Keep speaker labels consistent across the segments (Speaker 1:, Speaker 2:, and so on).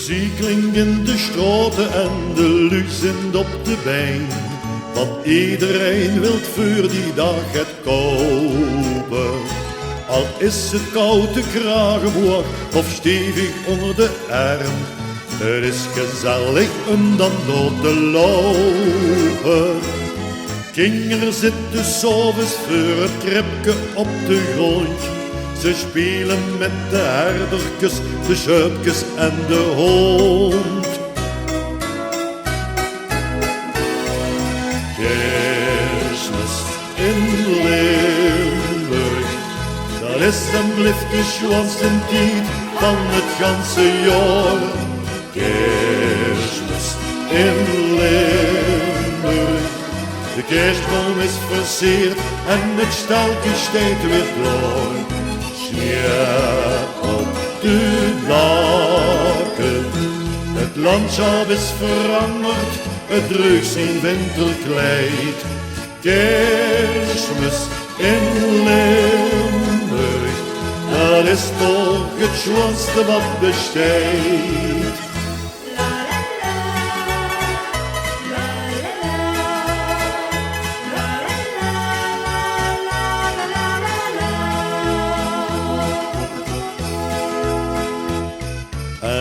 Speaker 1: muziek klinkt in de straten en de lucht op de been. Want iedereen wil voor die dag het kopen. Al is het koud de kragenboer of stevig onder de arm. Het is gezellig om dan door te lopen. Kinderen zitten s'avonds voor het kribje op de grond. Ze spelen met de herdertjes, de schuipjes en de hond. Kerstmis in Limburg, dat is en blijft de schoonste tijd van het ganse jaar. Kerstmis in Limburg, de kerstboom is versierd en het steltje steekt weer klaar. Sneeuw op de daken, het landschap is veranderd, het drukt zijn winterkleed. Kerstmis in Limburg, dat is toch het schoonste wat besteedt.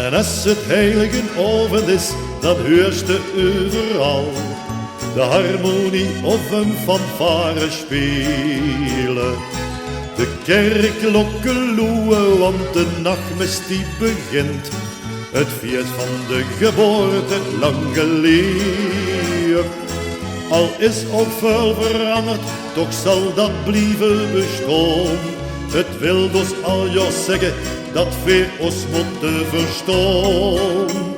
Speaker 1: En als het heilige avond is, dan hoorst je overal de harmonie of een fanfare spelen. De kerkklokken loeien, want de nachtmis die begint. Het feest van de geboorte lang geleden. Al is ook veel veranderd, toch zal dat blijven bestaan. Het wil dus al jou zeggen dat we ons moeten verstaan.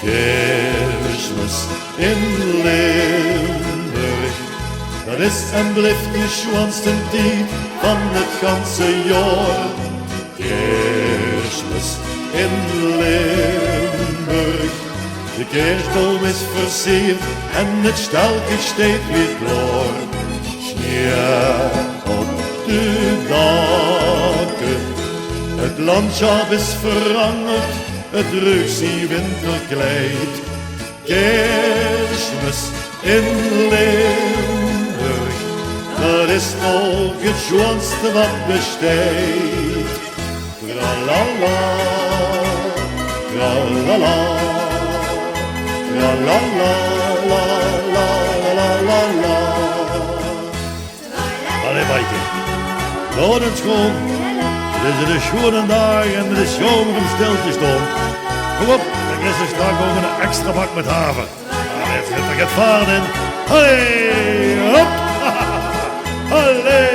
Speaker 1: Kerstmis in Limburg, dat is en blijft de schoonste tijd van het ganse jaar. Kerstmis in Limburg, de kerstboom is versierd en het steltje steekt weer klaar. Sneeuw op de daken, het landschap is veranderd, het ruikt zijn winterkleed. Kerstmis in Limburg, dat is toch het schoonste wat besteedt. Tralala, tralala, tralala, la la la la la. Allee, Maaike, laat het schoon. Het is een schone dag en het is zomer om stil te staan. Kom op, dan is er straks ook een extra bak met haver. Allee, zit er het varen in. Allee, hop! Allee!